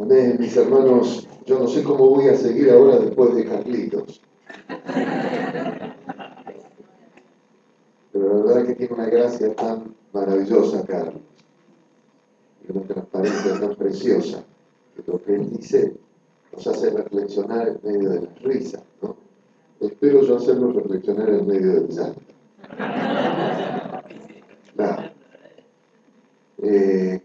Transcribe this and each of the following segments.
Amén, mis hermanos. Yo no sé cómo voy a seguir ahora después de Carlitos. Pero la verdad que tiene una gracia tan maravillosa, Carlos. Y una transparencia tan preciosa. Que lo que él dice nos hace reflexionar en medio de las risas, ¿no? Espero yo hacerlo reflexionar en medio del llanto. Claro.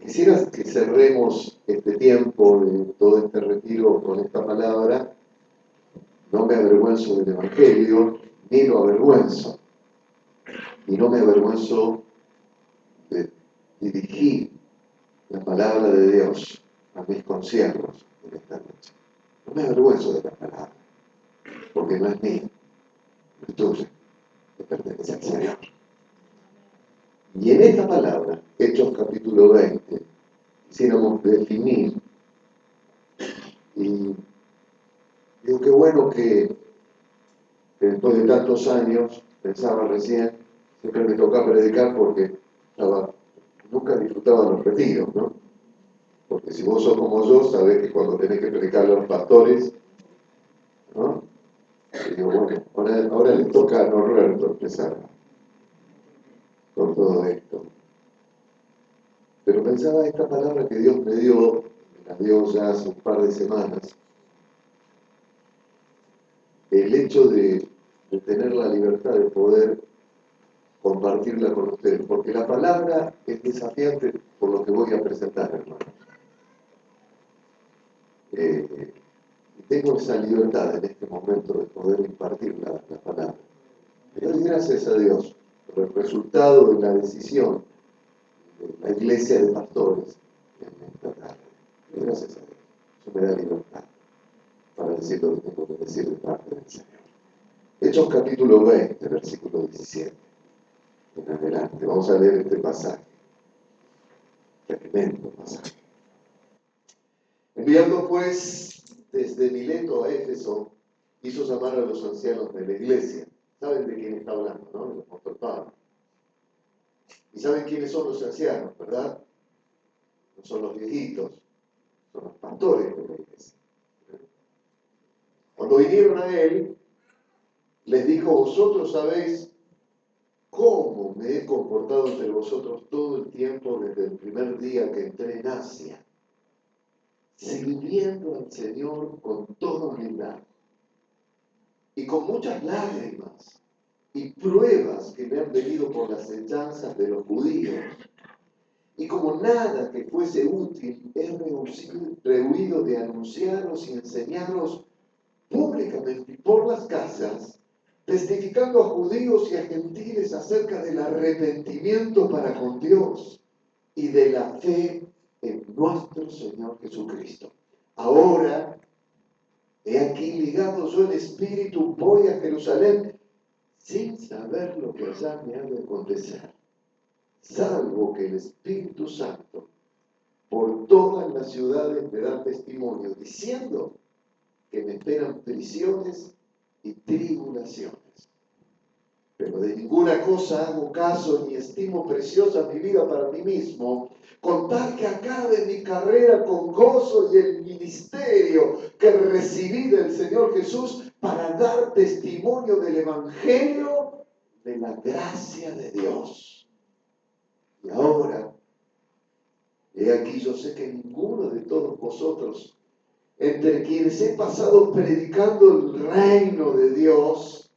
Quisiera que cerremos este tiempo de todo este retiro con esta palabra. No me avergüenzo del Evangelio, ni lo avergüenzo. Y no me avergüenzo de dirigir la palabra de Dios a mis consiervos en esta noche. No me avergüenzo de la palabra, porque no es mía, no es tuya, le pertenece al Señor. Y en esta palabra, Hechos capítulo 20, quisiéramos definir, y digo, qué bueno que después de tantos años, pensaba recién, siempre me toca predicar porque nunca disfrutaba los retiros, ¿no? Porque si vos sos como yo, sabés que cuando tenés que predicarle a los pastores, ¿no? Y digo, bueno, ahora les toca a Norberto empezar con todo esto. Pero pensaba esta palabra que Dios me dio, me la dio ya hace un par de semanas, el hecho de tener la libertad de poder compartirla con ustedes, porque la palabra es desafiante por lo que voy a presentar, hermanos. Y tengo esa libertad en este momento de poder impartir la palabra. Y doy gracias a Dios por el resultado de la decisión de la iglesia de pastores en esta tarde. Y gracias a Dios. Eso me da libertad para decir lo que tengo que decir de parte del Señor. Hechos capítulo 20, versículo 17. En adelante, vamos a leer este pasaje. Tremendo pasaje. Enviando pues desde Mileto a Éfeso, hizo llamar a los ancianos de la iglesia. ¿Saben de quién está hablando, no? El apóstol Pablo. Y saben quiénes son los ancianos, ¿verdad? No son los viejitos, son los pastores de la iglesia. Cuando vinieron a él, les dijo: vosotros sabéis cómo me he comportado entre vosotros todo el tiempo desde el primer día que entré en Asia, sirviendo al Señor con toda humildad y con muchas lágrimas y pruebas que me han venido por las hechanzas de los judíos. Y como nada que fuese útil, he rehuido de anunciaros y enseñaros públicamente y por las casas, testificando a judíos y a gentiles acerca del arrepentimiento para con Dios y de la fe en nuestro Señor Jesucristo. Ahora, he aquí ligado yo en espíritu, voy a Jerusalén sin saber lo que allá me ha de acontecer, salvo que el Espíritu Santo por todas las ciudades me da testimonio, diciendo que me esperan prisiones y tribulaciones. Pero de ninguna cosa hago caso ni estimo preciosa mi vida para mí mismo, con tal que acabe mi carrera con gozo y el ministerio que recibí del Señor Jesús para dar testimonio del Evangelio de la gracia de Dios. Y ahora, he aquí, yo sé que ninguno de todos vosotros, entre quienes he pasado predicando el reino de Dios,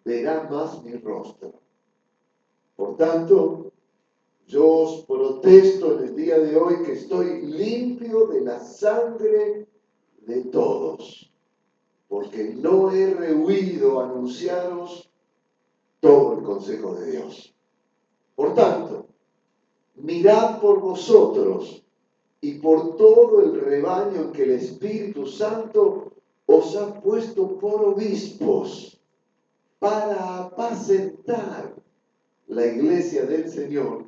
verá más mi rostro. Por tanto, yo os protesto en el día de hoy que estoy limpio de la sangre de todos, porque no he rehuido anunciaros todo el consejo de Dios. Por tanto, mirad por vosotros y por todo el rebaño en que el Espíritu Santo os ha puesto por obispos, para apacentar la iglesia del Señor,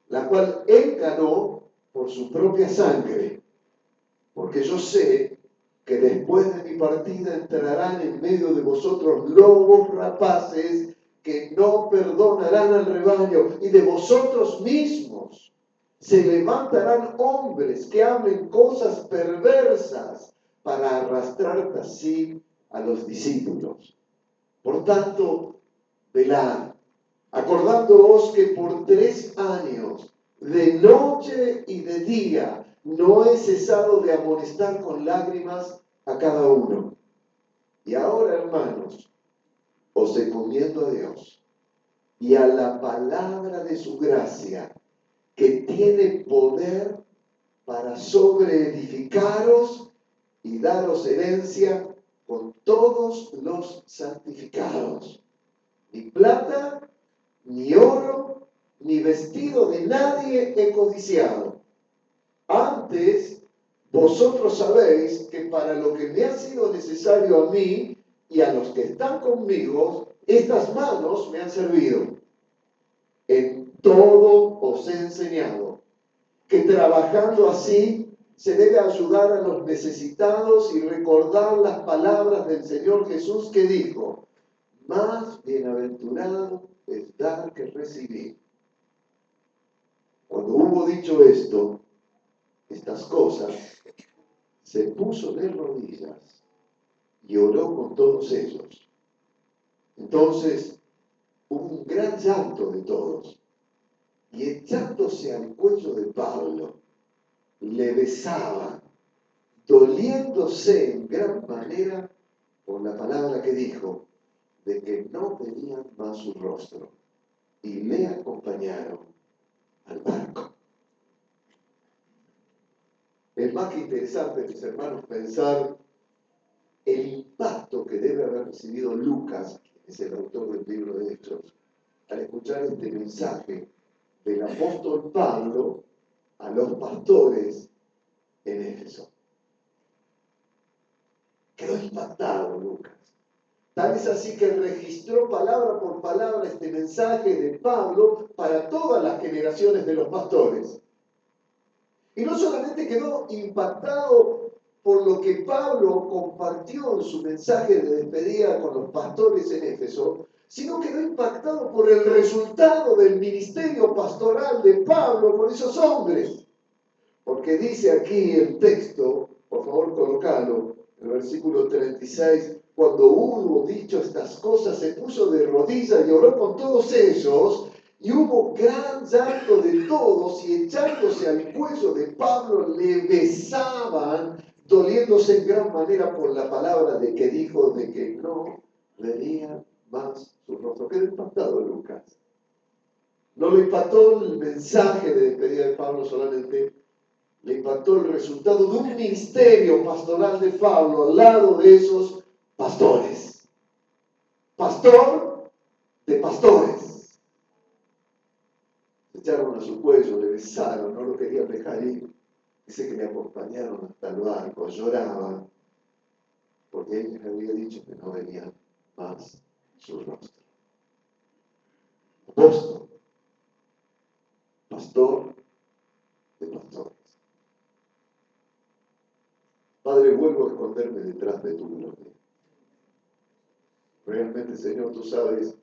la cual Él ganó por su propia sangre. Porque yo sé que después de mi partida entrarán en medio de vosotros lobos rapaces que no perdonarán al rebaño, y de vosotros mismos Se levantarán hombres que hablen cosas perversas para arrastrar así a los discípulos. Por tanto, velad, acordándoos que por 3 años, de noche y de día, no he cesado de amonestar con lágrimas a cada uno. Y ahora, hermanos, os encomiendo a Dios y a la palabra de su gracia, que tiene poder para sobreedificaros y daros herencia con todos los santificados. Ni plata, ni oro, ni vestido de nadie he codiciado. Antes, vosotros sabéis que para lo que me ha sido necesario a mí y a los que están conmigo, estas manos me han servido. En todo os he enseñado que trabajando así se debe ayudar a los necesitados y recordar las palabras del Señor Jesús que dijo: más bienaventurado es dar que recibir. Cuando hubo dicho estas cosas, se puso de rodillas y oró con todos ellos. Entonces hubo un gran llanto de todos, y echándose al cuello de Pablo, le besaban, doliéndose en gran manera por la palabra que dijo, de que no veían más su rostro, y le acompañaron al barco. Es más que interesante, mis hermanos, pensar el impacto que debe haber recibido Lucas, que es el autor del libro de Hechos, al escuchar este mensaje del apóstol Pablo a los pastores en Éfeso. Quedó impactado Lucas. Tal es así que registró palabra por palabra este mensaje de Pablo para todas las generaciones de los pastores. Y no solamente quedó impactado por lo que Pablo compartió en su mensaje de despedida con los pastores en Éfeso, sino quedó impactado por el resultado del ministerio pastoral de Pablo con esos hombres. Porque dice aquí el texto, por favor colócalo, el versículo 36, cuando hubo dicho estas cosas, se puso de rodillas y oró con todos ellos, y hubo gran llanto de todos, y echándose al cuello de Pablo le besaban, doliéndose en gran manera por la palabra de que dijo, de que no verían más su rostro. Quedó impactado Lucas. No le impactó el mensaje de despedida de Pablo solamente, le impactó el resultado de un ministerio pastoral de Pablo al lado de esos pastores. Pastor de pastores. Se echaron a su cuello, le besaron, no lo querían dejar ir. Dice que le acompañaron hasta el barco, lloraban, porque él les había dicho que no verían más su rostro. Apóstol, pastor de pastores. Padre, vuelvo a esconderme detrás de tu gloria. Realmente, Señor, tú sabes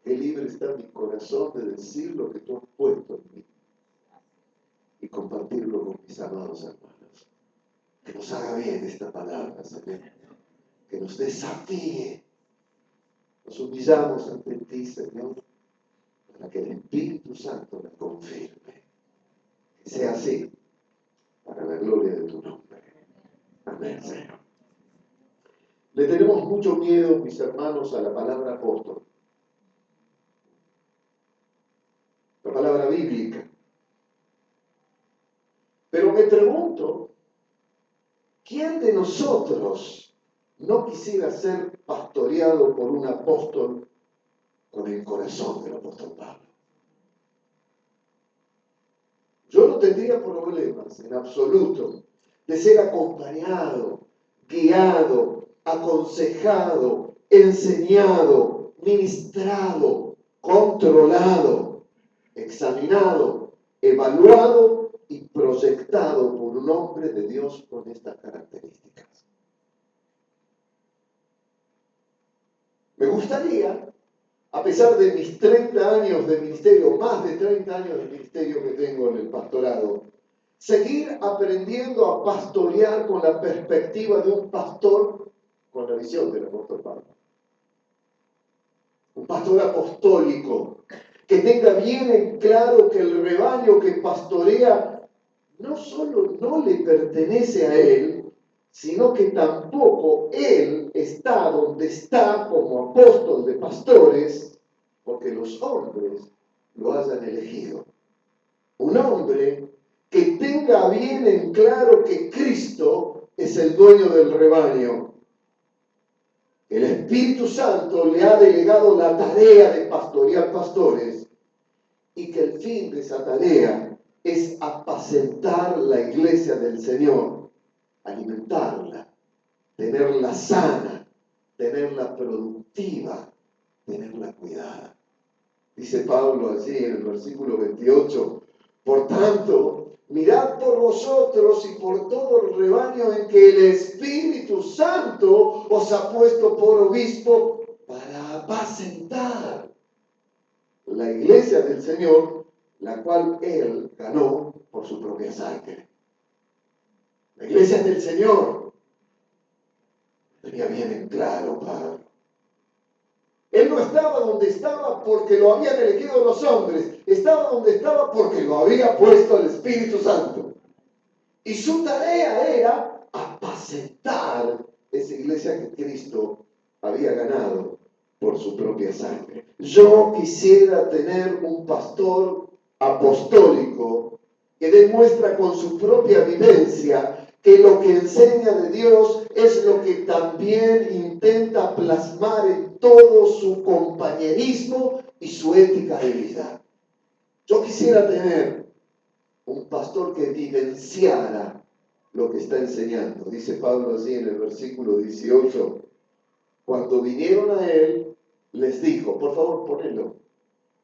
que libre está mi corazón de decir lo que tú has puesto en mí y compartirlo con mis amados hermanos. Que nos haga bien esta palabra, Señor. Que nos desafíe. Nos humillamos ante ti, Señor, para que el Espíritu Santo la confirme. Que sea así, para la gloria de tu nombre. Amén, Señor. Le tenemos mucho miedo, mis hermanos, a la palabra apóstol. La palabra bíblica. Pero me pregunto, ¿quién de nosotros no quisiera ser pastoreado por un apóstol con el corazón del apóstol Pablo? Yo no tendría problemas en absoluto de ser acompañado, guiado, aconsejado, enseñado, ministrado, controlado, examinado, evaluado y proyectado por un hombre de Dios con estas características. Me gustaría, a pesar de mis 30 años de ministerio, más de 30 años de ministerio que tengo en el pastorado, seguir aprendiendo a pastorear con la perspectiva de un pastor con la visión del apóstol Pablo. Un pastor apostólico que tenga bien en claro que el rebaño que pastorea no solo no le pertenece a él, sino que tampoco él está donde está como apóstol de pastores, porque los hombres lo hayan elegido. Un hombre que tenga bien en claro que Cristo es el dueño del rebaño. El Espíritu Santo le ha delegado la tarea de pastorear pastores y que el fin de esa tarea es apacentar la iglesia del Señor, alimentarla, tenerla sana, tenerla productiva, tenerla cuidada. Dice Pablo allí en el versículo 28, por tanto, mirad por vosotros y por todo el rebaño en que el Espíritu Santo os ha puesto por obispo para apacentar la iglesia del Señor, la cual Él ganó por su propia sangre. La iglesia del Señor tenía bien en claro, Pablo. Él no estaba donde estaba porque lo habían elegido los hombres, estaba donde estaba porque lo había puesto el Espíritu Santo. Y su tarea era apacentar esa iglesia que Cristo había ganado por su propia sangre. Yo quisiera tener un pastor apostólico que demuestra con su propia vivencia que lo que enseña de Dios es lo que también intenta plasmar en todo su compañerismo y su ética de vida. Yo quisiera tener un pastor que vivenciara lo que está enseñando. Dice Pablo así en el versículo 18, cuando vinieron a él, les dijo, por favor ponelo,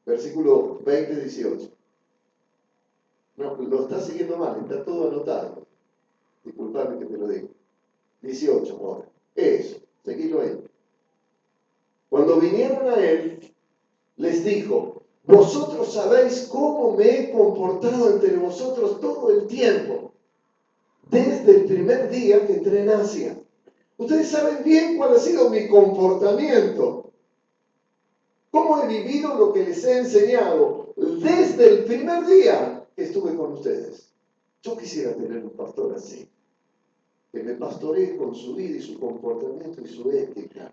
versículo 20-18. No, lo está siguiendo mal, está todo anotado. Disculpame que te lo digo. 18 ahora. Eso, seguilo ahí. Cuando vinieron a él, les dijo, vosotros sabéis cómo me he comportado entre vosotros todo el tiempo, desde el primer día que entré en Asia. Ustedes saben bien cuál ha sido mi comportamiento, cómo he vivido lo que les he enseñado desde el primer día que estuve con ustedes. Yo quisiera tener un pastor así, que me pastoree con su vida y su comportamiento y su ética,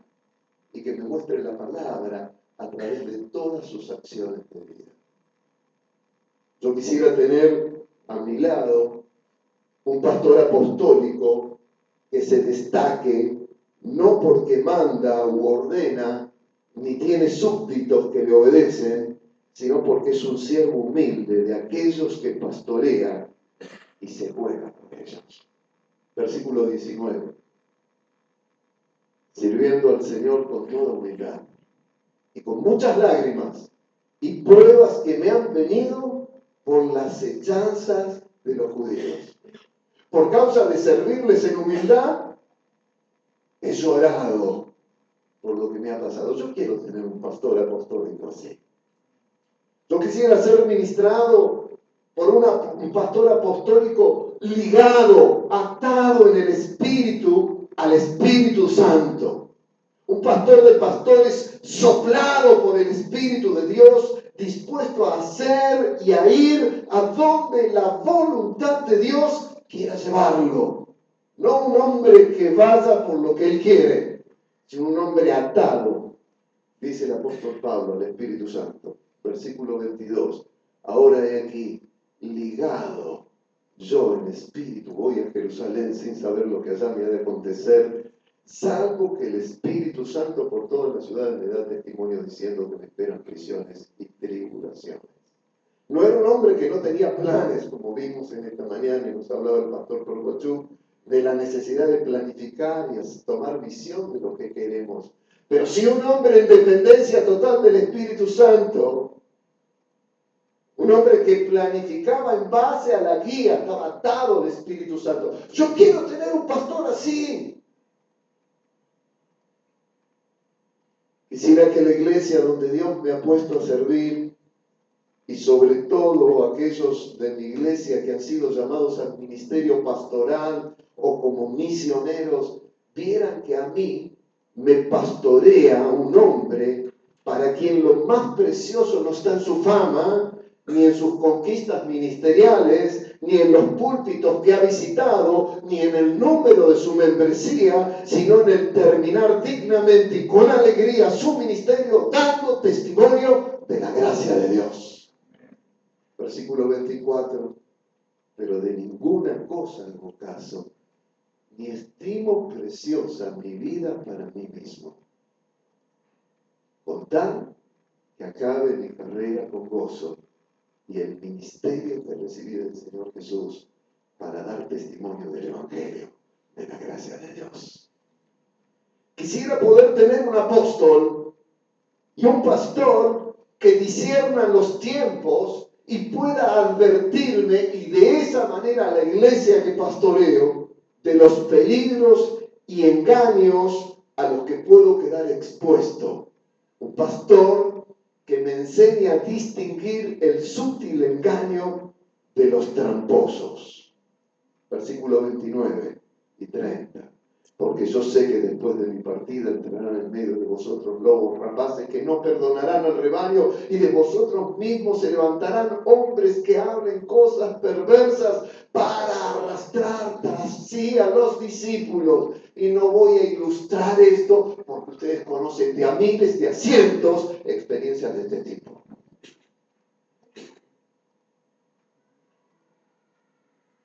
y que me muestre la palabra a través de todas sus acciones de vida. Yo quisiera tener a mi lado un pastor apostólico que se destaque no porque manda u ordena, ni tiene súbditos que le obedecen, sino porque es un siervo humilde de aquellos que pastorea y se juega por ellos. Versículo 19. Sirviendo al Señor con toda humildad y con muchas lágrimas y pruebas que me han venido por las hechanzas de los judíos. Por causa de servirles en humildad, he llorado por lo que me ha pasado. Yo quiero tener un pastor apostólico así. Yo quisiera ser ministrado por un pastor apostólico ligado, atado en el Espíritu al Espíritu Santo. Un pastor de pastores soplado por el Espíritu de Dios, dispuesto a hacer y a ir a donde la voluntad de Dios quiera llevarlo. No un hombre que vaya por lo que él quiere, sino un hombre atado, dice el apóstol Pablo al Espíritu Santo. Versículo 22. Ahora he aquí, ligado yo en espíritu, voy a Jerusalén sin saber lo que allá me ha de acontecer, salvo que el Espíritu Santo por todas las ciudades me da testimonio diciendo que me esperan prisiones y tribulaciones. No era un hombre que no tenía planes, como vimos en esta mañana y nos hablaba el pastor Corcochú, de la necesidad de planificar y tomar visión de lo que queremos. Pero sí un hombre en dependencia total del Espíritu Santo, un hombre que planificaba en base a la guía, estaba atado al Espíritu Santo. Yo quiero tener un pastor así, Quisiera que la iglesia donde Dios me ha puesto a servir, y sobre todo aquellos de mi iglesia que han sido llamados al ministerio pastoral o como misioneros, vieran que a mí me pastorea un hombre para quien lo más precioso no está en su fama, ni en sus conquistas ministeriales, ni en los púlpitos que ha visitado, ni en el número de su membresía, sino en el terminar dignamente y con alegría su ministerio, dando testimonio de la gracia de Dios. Versículo 24, pero de ninguna cosa hago caso, ni estimo preciosa mi vida para mí mismo, con tal que acabe mi carrera con gozo y el ministerio que recibí del Señor Jesús para dar testimonio del Evangelio, de la gracia de Dios. Quisiera poder tener un apóstol y un pastor que disciernan los tiempos y pueda advertirme, y de esa manera a la iglesia que pastoreo, de los peligros y engaños a los que puedo quedar expuesto. Un pastor que me enseñe a distinguir el sutil engaño de los tramposos. Versículo 29 y 30. Porque yo sé que después de mi partida entrarán en medio de vosotros lobos rapaces que no perdonarán al rebaño, y de vosotros mismos se levantarán hombres que hablen cosas perversas para arrastrar tras sí a los discípulos. Y no voy a ilustrar esto porque ustedes conocen de a miles, de a cientos experiencias de este tipo.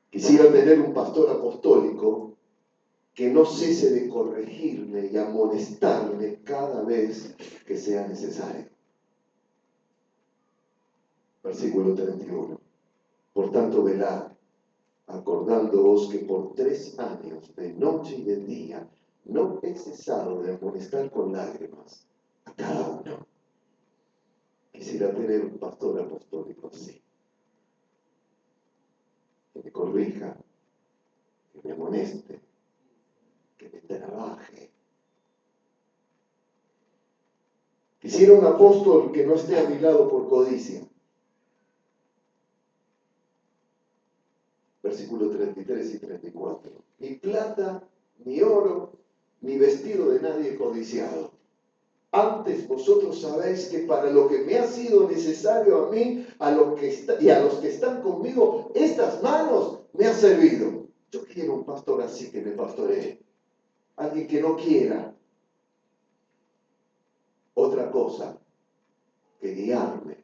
Quisiera tener un pastor apostólico que no cese de corregirme y amonestarme cada vez que sea necesario. Versículo 31. Por tanto, velad, acordándoos que por 3 años, de noche y de día, no he cesado de amonestar con lágrimas a cada uno. Quisiera tener un pastor apostólico así, que me corrija, que me amoneste, que me trabaje. Quisiera un apóstol que no esté a mi lado por codicia. Versículos 33 y 34. Ni plata, ni oro, ni vestido de nadie codiciado. Antes vosotros sabéis que para lo que me ha sido necesario a mí y a los que están conmigo, estas manos me han servido. Yo quiero un pastor así que me pastoree. Alguien que no quiera otra cosa que guiarme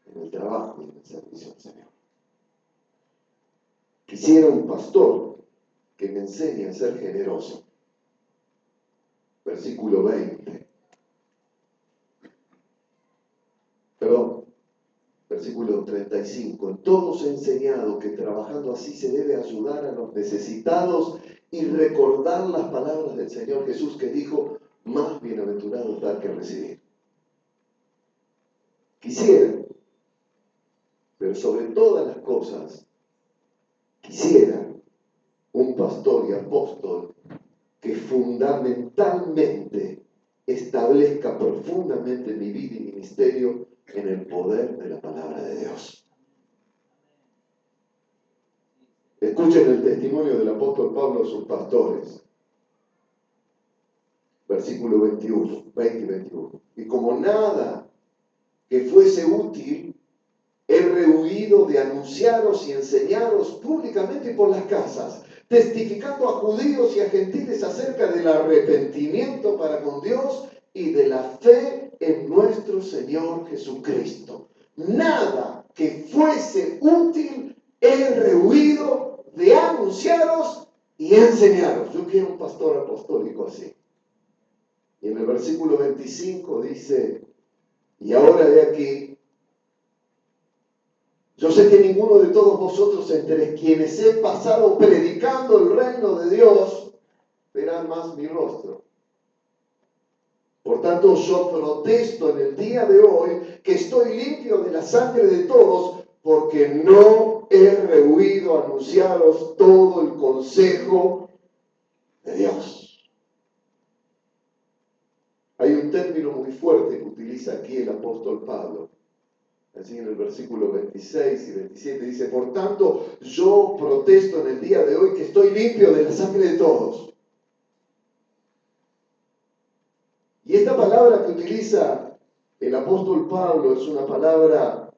en el trabajo y en el servicio al Señor. Quisiera un pastor que me enseñe a ser generoso. Versículo 20. Versículo 35. En todo os he enseñado que trabajando así se debe ayudar a los necesitados y recordar las palabras del Señor Jesús que dijo, más bienaventurado es dar que recibir. Quisiera, pero sobre todas las cosas, quisiera un pastor y apóstol que fundamentalmente establezca profundamente mi vida y ministerio en el poder de la palabra de Dios. Escuchen el testimonio del apóstol Pablo a sus pastores. Versículo 20 y 21. Y como nada que fuese útil, he rehuido de anunciaros y enseñaros públicamente por las casas, testificando a judíos y a gentiles acerca del arrepentimiento para con Dios y de la fe en nuestro Señor Jesucristo. Nada que fuese útil he rehuido de anunciaros y enseñaros. Yo quiero un pastor apostólico así. Y en el versículo 25 dice, y ahora de aquí, yo sé que ninguno de todos vosotros entre quienes he pasado predicando el reino de Dios verán más mi rostro. Por tanto, yo protesto en el día de hoy que estoy limpio de la sangre de todos, porque no he rehuido anunciaros todo el consejo de Dios. Hay un término muy fuerte que utiliza aquí el apóstol Pablo. Así en el versículo 26 y 27 dice: por tanto, yo protesto en el día de hoy que estoy limpio de la sangre de todos. Y esta palabra que utiliza el apóstol Pablo es una palabra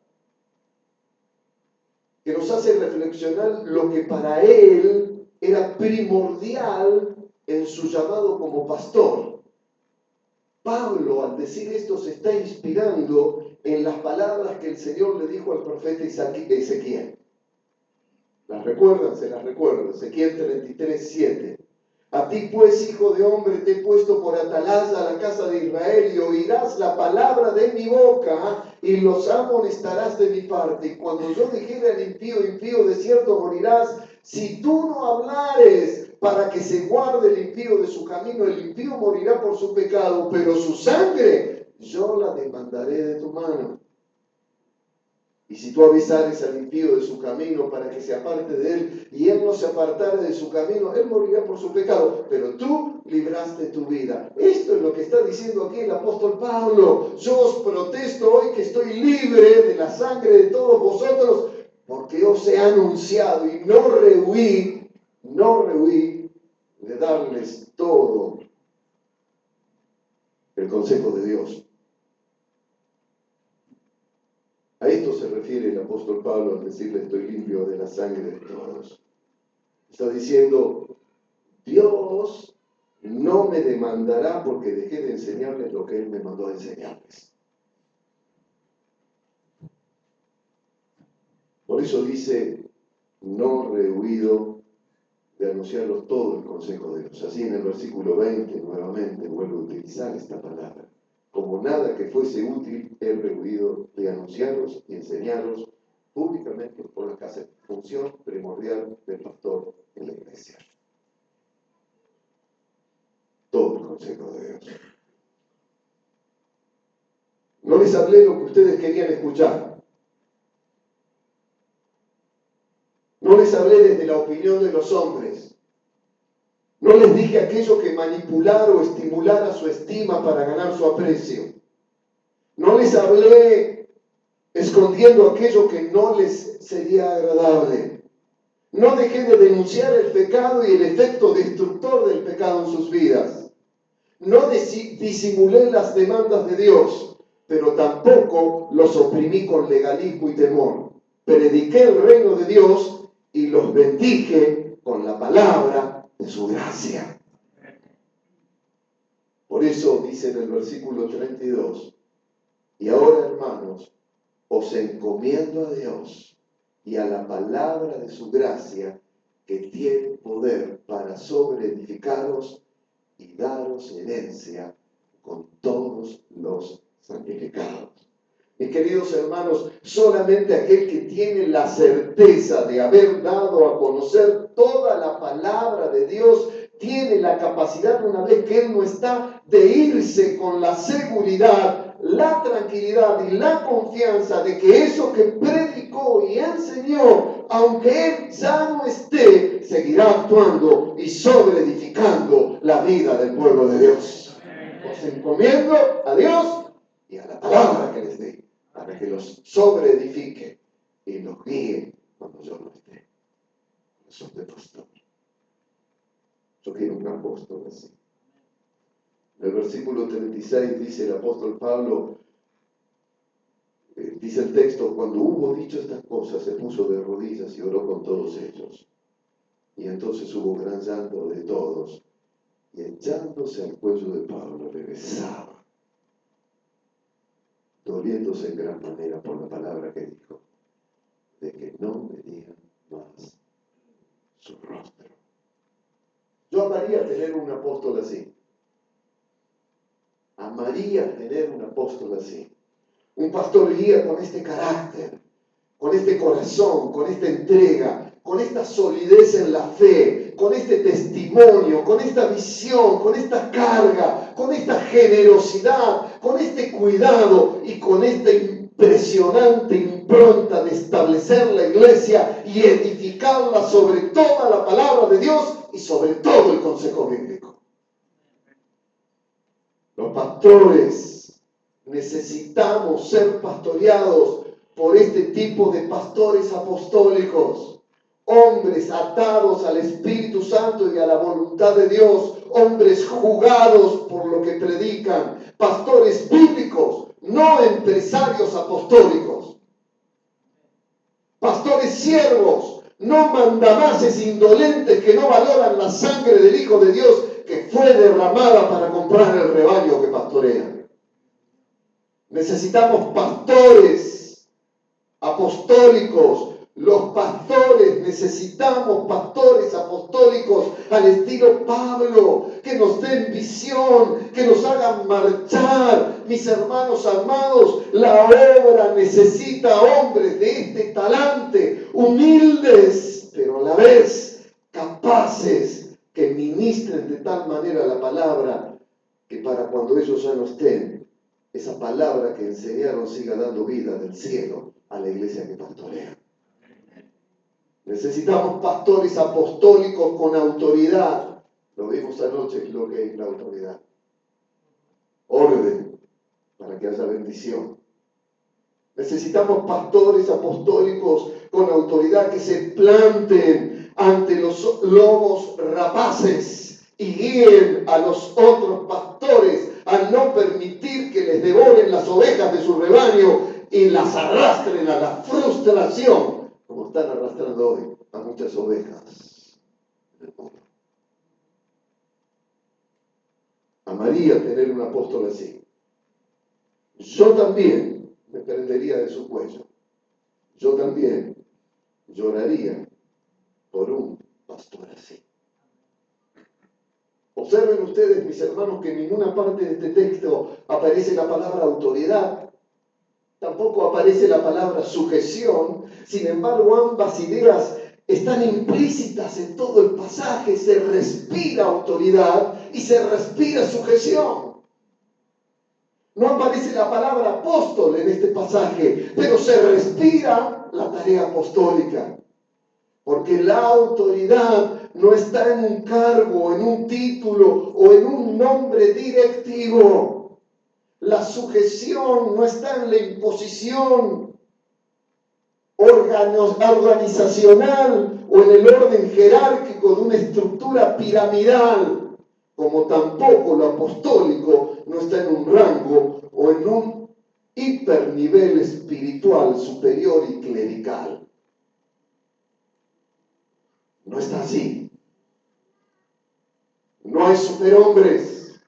que nos hace reflexionar lo que para él era primordial en su llamado como pastor. Pablo, al decir esto, se está inspirando en las palabras que el Señor le dijo al profeta Ezequiel. ¿Las recuerdan? Se las recuerdo. Ezequiel 33:7. A ti pues, hijo de hombre, te he puesto por atalaya a la casa de Israel, y oirás la palabra de mi boca, y los amonestarás de mi parte. Y cuando yo dijere al impío, impío, de cierto morirás, si tú no hablares para que se guarde el impío de su camino, el impío morirá por su pecado, pero su sangre yo la demandaré de tu mano. Y si tú avisares al impío de su camino para que se aparte de él, y él no se apartare de su camino, él morirá por su pecado, pero tú libraste tu vida. Esto es lo que está diciendo aquí el apóstol Pablo. Yo os protesto hoy que estoy libre de la sangre de todos vosotros, porque os he anunciado y no rehuí de darles todo el consejo de Dios. A esto se refiere el apóstol Pablo al decirle: estoy limpio de la sangre de todos. Está diciendo: Dios no me demandará porque dejé de enseñarles lo que Él me mandó a enseñarles. Por eso dice: no rehuido de anunciarlos todo el consejo de Dios. Así en el versículo 20 nuevamente vuelvo a utilizar esta palabra. Como nada que fuese útil, he rehuido de anunciarlos y enseñarlos públicamente por la casa, función primordial del pastor en la iglesia. Todo el consejo de Dios. No les hablé lo que ustedes querían escuchar. No les hablé desde la opinión de los hombres. No les dije aquello que manipulara o estimulara su estima para ganar su aprecio. No les hablé escondiendo aquello que no les sería agradable. No dejé de denunciar el pecado y el efecto destructor del pecado en sus vidas. No disimulé las demandas de Dios, pero tampoco los oprimí con legalismo y temor. Prediqué el reino de Dios y los bendije con la palabra de su gracia. Por eso dice en el versículo 32: y ahora, hermanos, os encomiendo a Dios y a la palabra de su gracia, que tiene poder para sobreedificaros y daros herencia con todos los santificados. Mis queridos hermanos, solamente aquel que tiene la certeza de haber dado a conocer toda la palabra de Dios tiene la capacidad, una vez que Él no está, de irse con la seguridad, la tranquilidad y la confianza de que eso que predicó y enseñó, aunque Él ya no esté, seguirá actuando y sobreedificando la vida del pueblo de Dios. Os encomiendo a Dios y a la palabra que les dé, para que los sobreedifique y los guíe cuando yo no esté. Eso de pastor. Yo quiero un apóstol así. En el versículo 36 dice el apóstol Pablo, dice el texto: cuando hubo dicho estas cosas, se puso de rodillas y oró con todos ellos. Y entonces hubo gran llanto de todos, y echándose al cuello de Pablo le besaba, doliéndose en gran manera por la palabra que dijo, de que no verían más su rostro. Yo amaría tener un apóstol así. Amaría tener un apóstol así. Un pastor guía con este carácter, con este corazón, con esta entrega, con esta solidez en la fe, con este testimonio, con esta visión, con esta carga, con esta generosidad, con este cuidado y con esta impresionante impronta de establecer la iglesia y edificarla sobre toda la palabra de Dios y sobre todo el consejo bíblico. Los pastores necesitamos ser pastoreados por este tipo de pastores apostólicos, hombres atados al Espíritu Santo y a la voluntad de Dios, hombres jugados por lo que predican, pastores bíblicos, no empresarios apostólicos, pastores siervos, no mandamases indolentes que no valoran la sangre del Hijo de Dios que fue derramada para comprar el rebaño que pastorean. Necesitamos pastores apostólicos. Los pastores necesitamos pastores apostólicos al estilo Pablo, que nos den visión, que nos hagan marchar. Mis hermanos amados, la obra necesita hombres de este talante, humildes, pero a la vez capaces, que ministren de tal manera la palabra que para cuando ellos ya no estén, esa palabra que enseñaron siga dando vida del cielo a la iglesia que pastorea. Necesitamos pastores apostólicos con autoridad. Lo vimos anoche, lo que es la autoridad. Orden, para que haya bendición. Necesitamos pastores apostólicos con autoridad que se planten ante los lobos rapaces y guíen a los otros pastores a no permitir que les devoren las ovejas de su rebaño y las arrastren a la frustración, como están arrastrando hoy a muchas ovejas del mundo. Amaría tener un apóstol así. Yo también me prendería de su cuello. Yo también lloraría por un pastor así. Observen ustedes, mis hermanos, que en ninguna parte de este texto aparece la palabra autoridad. Tampoco aparece la palabra sujeción. Sin embargo, ambas ideas están implícitas en todo el pasaje. Se respira autoridad y se respira sujeción. No aparece la palabra apóstol en este pasaje, pero se respira la tarea apostólica. Porque la autoridad no está en un cargo, en un título o en un nombre directivo. La sujeción no está en la imposición organizacional o en el orden jerárquico de una estructura piramidal, como tampoco lo apostólico no está en un rango o en un hipernivel espiritual superior y clerical. No está así. No hay superhombres.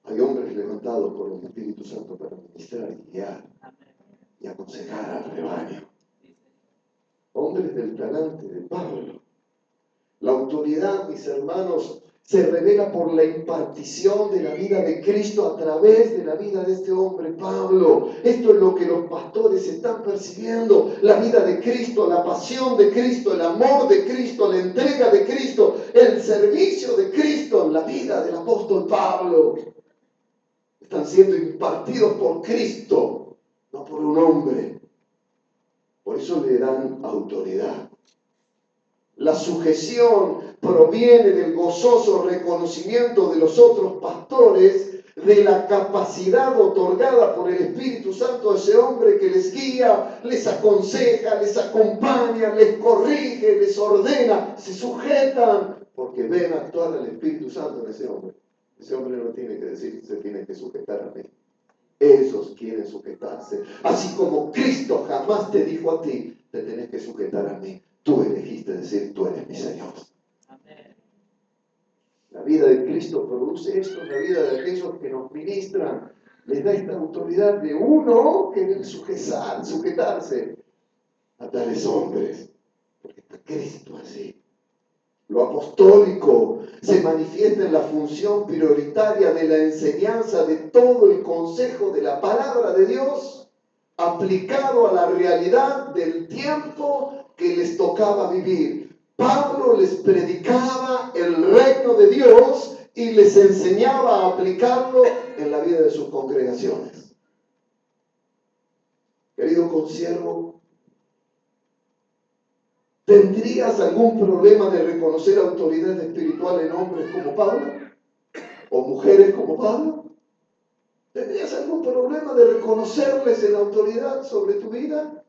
Hay hombres levantados por el Espíritu Santo para ministrar y guiar y aconsejar al rebaño. Hombres del talante de Pablo. La autoridad, mis hermanos, se revela por la impartición de la vida de Cristo a través de la vida de este hombre, Pablo. Esto es lo que los pastores están percibiendo. La vida de Cristo, la pasión de Cristo, el amor de Cristo, la entrega de Cristo, el servicio de Cristo en la vida del apóstol Pablo. Están siendo impartidos por Cristo, no por un hombre. Por eso le dan autoridad. La sujeción proviene del gozoso reconocimiento de los otros pastores de la capacidad otorgada por el Espíritu Santo a ese hombre que les guía, les aconseja, les acompaña, les corrige, les ordena, se sujetan porque ven actuar al Espíritu Santo en ese hombre. Ese hombre no tiene que decir, se tiene que sujetar a mí. Esos quieren sujetarse. Así como Cristo jamás te dijo a ti, te tenés que sujetar a mí. Tú elegiste decir, tú eres mi Señor. Amén. La vida de Cristo produce esto en la vida de aquellos que nos ministran. Les da esta autoridad de uno que debe sujetarse a tales hombres. Porque está Cristo así. Lo apostólico se manifiesta en la función prioritaria de la enseñanza de todo el consejo de la palabra de Dios, aplicado a la realidad del tiempo que les tocaba vivir. Pablo les predicaba el reino de Dios y les enseñaba a aplicarlo en la vida de sus congregaciones. Querido consiervo, ¿Tendrías algún problema de reconocer autoridad espiritual en hombres como Pablo? ¿O mujeres como Pablo? ¿Tendrías algún problema de reconocerles en autoridad sobre tu vida?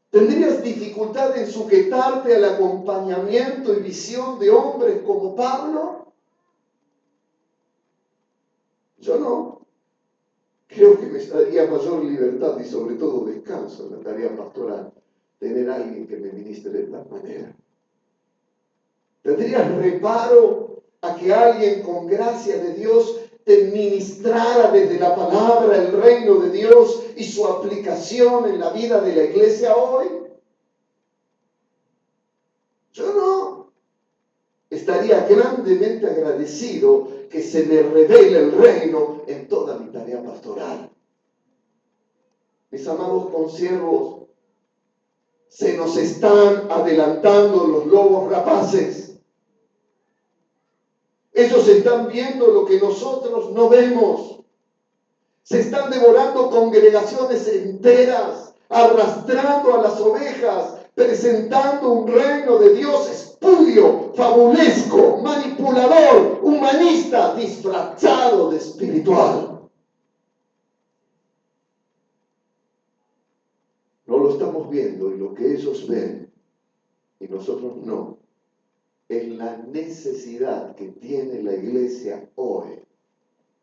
¿Tendrías dificultad en sujetarte al acompañamiento y visión de hombres como Pablo? Yo no. Creo que me daría mayor libertad y sobre todo descanso en la tarea pastoral tener a alguien que me ministre de tal manera. ¿Tendrías reparo a que alguien con gracia de Dios te ministrara desde la palabra el reino de Dios y su aplicación en la vida de la iglesia hoy? Yo no. Estaría grandemente agradecido que se me revele el reino en toda mi tarea pastoral. Mis amados consiervos, se nos están adelantando los lobos rapaces. Ellos están viendo lo que nosotros no vemos. Se están devorando congregaciones enteras, arrastrando a las ovejas, presentando un reino de Dios espurio, fabulesco, manipulador, humanista, disfrazado de espiritual. No lo estamos viendo, y lo que ellos ven y nosotros no, es la necesidad que tiene la iglesia hoy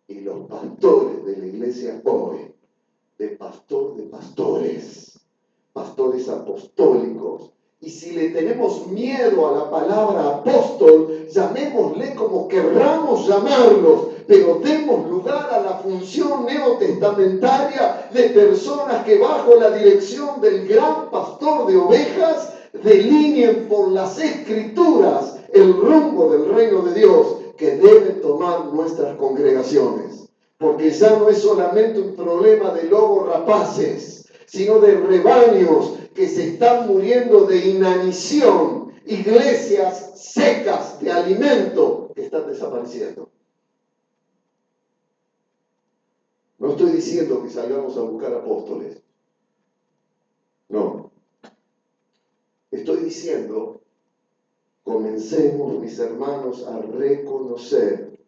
y los pastores de la iglesia hoy, de pastor de pastores, pastores apostólicos. Y si le tenemos miedo a la palabra apóstol, llamémosle como querramos llamarlos, pero demos lugar a la función neotestamentaria de personas que bajo la dirección del gran pastor de ovejas delineen por las escrituras el rumbo del reino de Dios que deben tomar nuestras congregaciones. Porque ya no es solamente un problema de lobos rapaces, sino de rebaños que se están muriendo de inanición, iglesias secas de alimento que están desapareciendo. No estoy diciendo que salgamos a buscar apóstoles. No. Estoy diciendo, comencemos, mis hermanos, a reconocer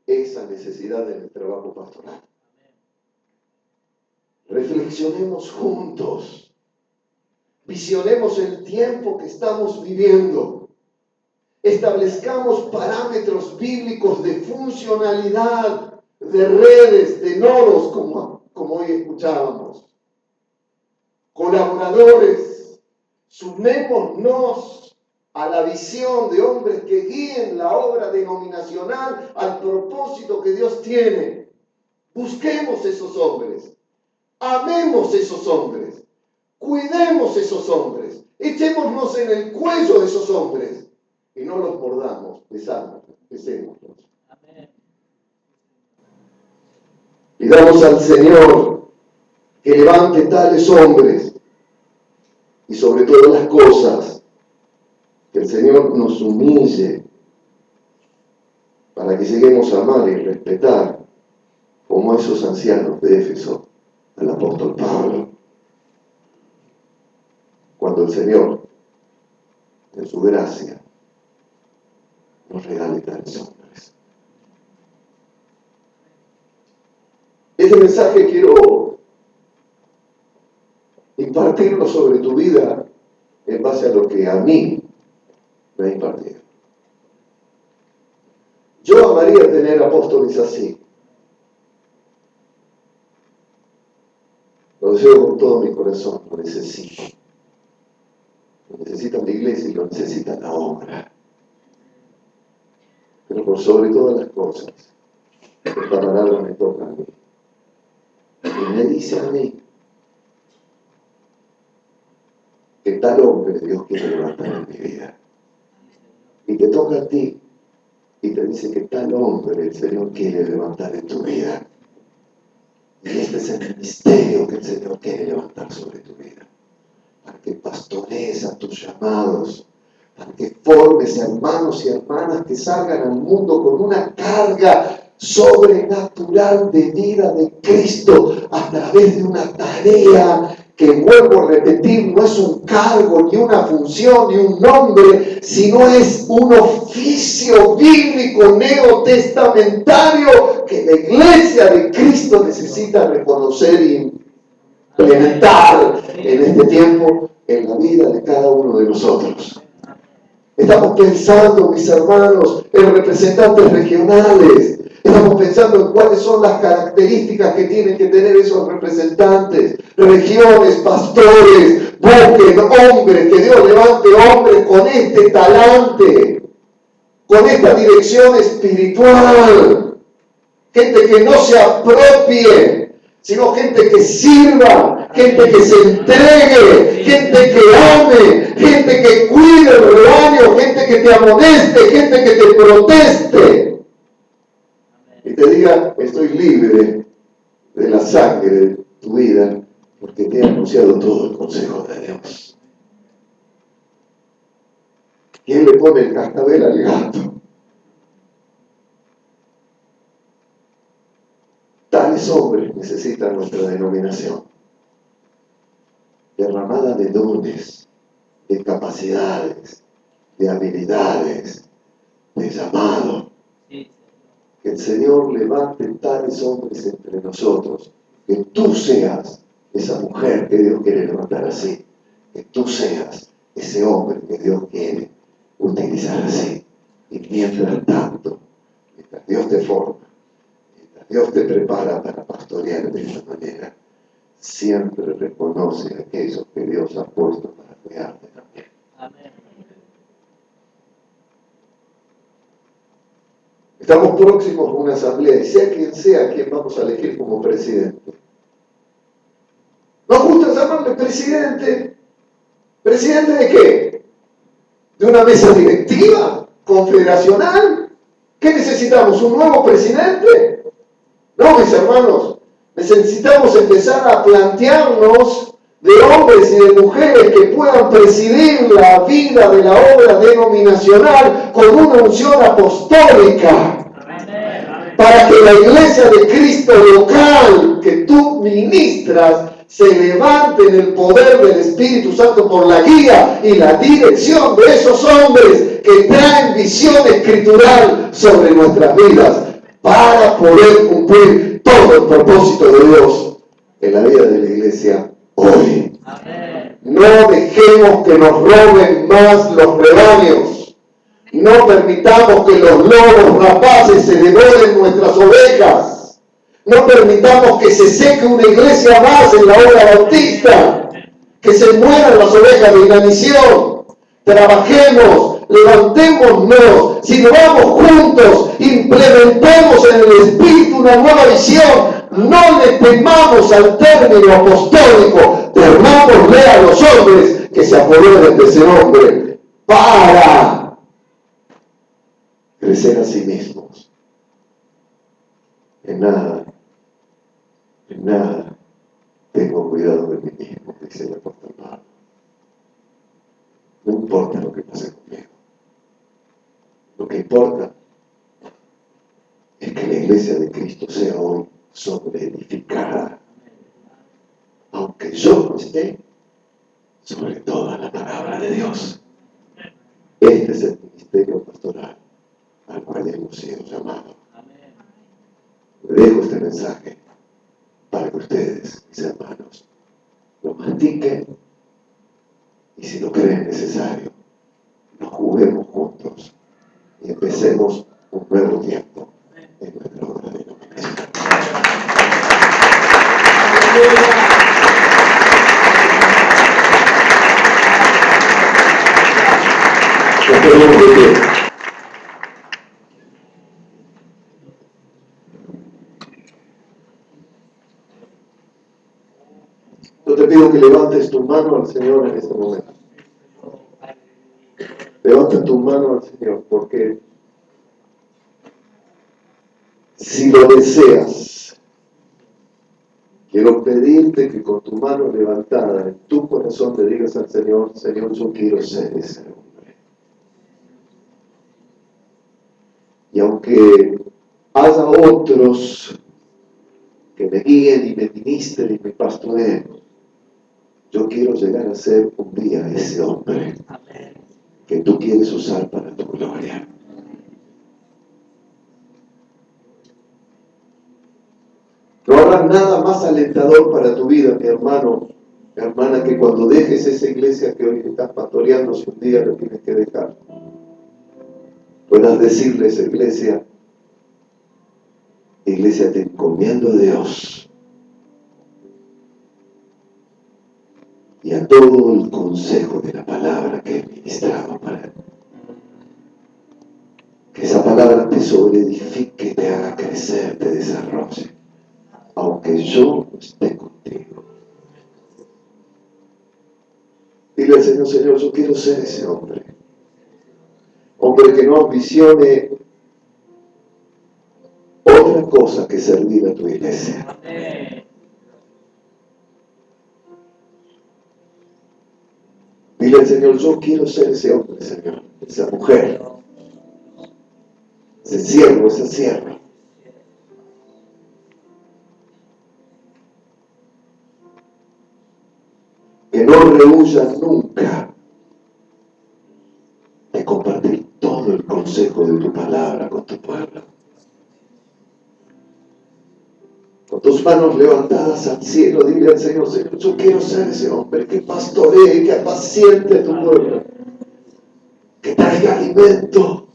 esa necesidad en el trabajo pastoral. Reflexionemos juntos. Visionemos el tiempo que estamos viviendo. Establezcamos parámetros bíblicos de funcionalidad, de redes, de nodos, como hoy escuchábamos. Colaboradores, sumémonos a la visión de hombres que guíen la obra denominacional al propósito que Dios tiene. Busquemos esos hombres, amemos esos hombres, cuidemos esos hombres, echémonos en el cuello de esos hombres y no los mordamos, besémoslos. Pidamos al Señor que levante tales hombres y sobre todas las cosas que el Señor nos humille para que lleguemos a amar y respetar como esos ancianos de Éfeso al apóstol Pablo. Cuando el Señor, en su gracia, nos regale tales hombres. Este mensaje quiero impartirlo sobre tu vida en base a lo que a mí me ha impartido. Yo amaría tener apóstoles así. Lo deseo con todo mi corazón, lo necesito. Lo necesita la iglesia y lo necesita la obra. Pero por sobre todas las cosas, esta palabra me toca a mí. Y me dice a mí que tal hombre Dios quiere levantar en mi vida. Y te toca a ti y te dice que tal hombre el Señor quiere levantar en tu vida. Y este es el ministerio que el Señor quiere levantar sobre tu vida. Para que pastorees a tus llamados, para que formes hermanos y hermanas que salgan al mundo con una carga sobrenatural de vida de Cristo a través de una tarea que vuelvo a repetir, no es un cargo, ni una función, ni un nombre, sino es un oficio bíblico neotestamentario que la iglesia de Cristo necesita reconocer y implementar en este tiempo en la vida de cada uno de nosotros. Estamos pensando, mis hermanos, en representantes regionales. Estamos pensando en cuáles son las características que tienen que tener esos representantes. Regiones, pastores, busquen hombres, que Dios levante hombres con este talante, con esta dirección espiritual. Gente que no se apropie, sino gente que sirva, gente que se entregue, gente que ame, gente que cuide el rebaño, gente que te amoneste, gente que te proteste. Y te diga, estoy libre de la sangre de tu vida, porque te he anunciado todo el consejo de Dios. ¿Quién le pone el cascabel al gato? Tales hombres necesitan nuestra denominación, derramada de dones, de capacidades, de habilidades, de llamado. Que el Señor levante tales hombres entre nosotros, que tú seas esa mujer que Dios quiere levantar así, que tú seas ese hombre que Dios quiere utilizar así. Y mientras tanto, mientras Dios te forma, mientras Dios te prepara para pastorear de esta manera, siempre reconoce a aquellos que Dios ha puesto para cuidarte también. Amén. Estamos próximos a una asamblea y sea quien vamos a elegir como presidente. ¿Nos gusta llamarle presidente? ¿Presidente de qué? ¿De una mesa directiva? ¿Confederacional? ¿Qué necesitamos? ¿Un nuevo presidente? No, mis hermanos, necesitamos empezar a plantearnos de hombres y de mujeres que puedan presidir la vida de la obra denominacional con una unción apostólica. Para que la iglesia de Cristo local que tú ministras se levante en el poder del Espíritu Santo por la guía y la dirección de esos hombres que traen visión escritural sobre nuestras vidas para poder cumplir todo el propósito de Dios en la vida de la iglesia hoy. Amén. No dejemos que nos roben más los rebaños. No permitamos que los lobos rapaces se devoren nuestras ovejas. No permitamos que se seque una iglesia más en la obra bautista. Que se mueran las ovejas de inanición. Trabajemos, levantémonos, si nos vamos juntos, implementemos en el Espíritu una nueva visión. No le temamos al término apostólico, temámosle a los hombres que se apoderen de ese hombre para crecer a sí mismos. En nada tengo cuidado de mí mismo, dice el apóstol Pablo. No importa lo que pase conmigo. Lo que importa es que la iglesia de Cristo sea hoy sobreedificada. Aunque yo no esté sobre toda la palabra de Dios. Este es el ministerio pastoral al cual hemos sido llamados. Le dejo este mensaje para que ustedes, mis hermanos, lo mastiquen y si lo creen necesario, nos juguemos juntos y empecemos un nuevo tiempo en nuestra obra de denominación. Yo te pido que levantes tu mano al Señor en este momento. Levanta tu mano al Señor, porque si lo deseas, quiero pedirte que con tu mano levantada en tu corazón le digas al Señor, Señor, yo quiero ser ese hombre. Y aunque haya otros que me guíen y me ministren y me pastoreen, yo quiero llegar a ser un día ese hombre que tú quieres usar para tu gloria. No habrá nada más alentador para tu vida, mi hermano, mi hermana, que cuando dejes esa iglesia que hoy estás pastoreando, si un día lo tienes que dejar, puedas decirle a esa iglesia: iglesia, te encomiendo a Dios y a todo el consejo de la palabra que he ministrado para él. Que esa palabra te sobreedifique, te haga crecer, te desarrolle, aunque yo no esté contigo. Dile al Señor: Señor, yo quiero ser ese hombre. Hombre que no ambicione otra cosa que servir a tu iglesia. Dile al Señor: yo quiero ser ese hombre, Señor, esa mujer, ese siervo, esa sierva, que no rehúya nunca de compartir todo el consejo de tu palabra con tu pueblo. Con tus manos levantadas al cielo, dile al Señor: Señor, yo quiero ser ese hombre que pastoree, que apaciente a tu pueblo, que traiga alimento,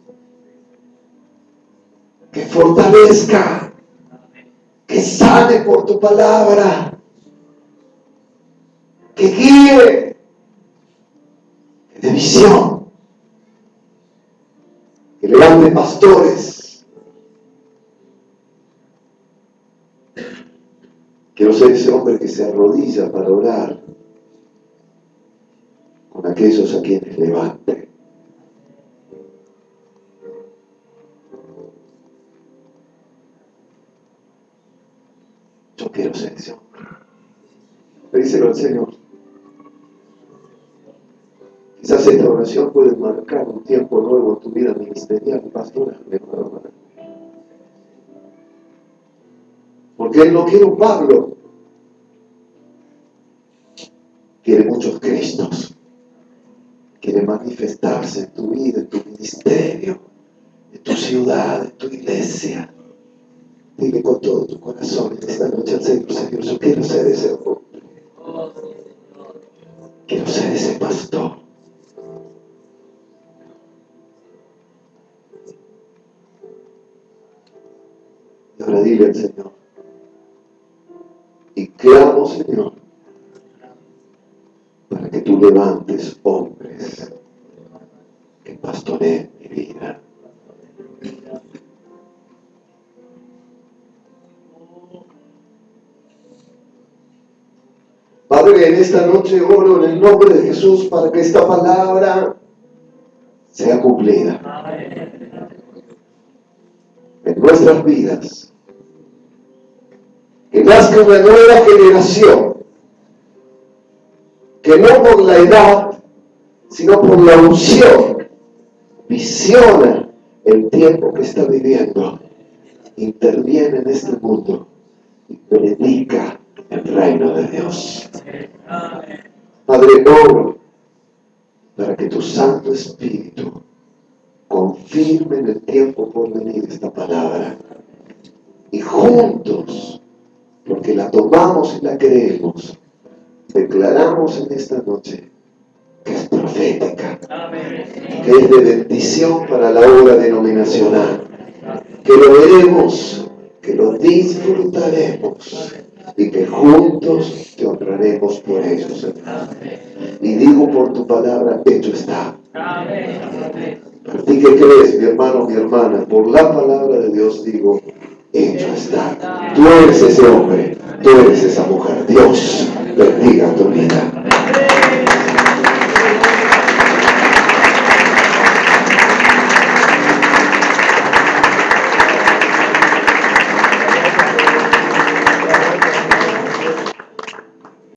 que fortalezca, que sane por tu palabra, que guíe, que dé visión, que levante pastores. Quiero ser ese hombre que se arrodilla para orar con aquellos a quienes levante. Yo quiero ser ese hombre. Díselo al Señor. Quizás esta oración puede marcar un tiempo nuevo en tu vida ministerial y pastoral, hermano. Porque Él no quiere un Pablo, quiere muchos Cristos. Quiere manifestarse en tu vida, en tu ministerio, en tu ciudad, en tu iglesia. Dile con todo tu corazón esta noche al Señor: Señor, yo quiero ser ese hombre. Quiero ser ese pastor. Y ahora dile al Señor: y clamo, Señor, para que tú levantes hombres que pastoreen mi vida. Padre, en esta noche oro en el nombre de Jesús para que esta palabra sea cumplida en nuestras vidas. Que nazca una nueva generación, que no por la edad, sino por la unción, visiona el tiempo que está viviendo, interviene en este mundo y predica el reino de Dios. Padre, oro para que tu Santo Espíritu confirme en el tiempo por venir esta palabra, y juntos, porque la tomamos y la creemos, declaramos en esta noche que es profética, que es de bendición para la obra denominacional, que lo veremos, que lo disfrutaremos y que juntos te honraremos por ello, Señor. Y digo por tu palabra: hecho está. Para ti que crees, mi hermano, mi hermana, por la palabra de Dios digo: hecho está. Tú eres ese hombre, tú eres esa mujer. Dios bendiga tu vida.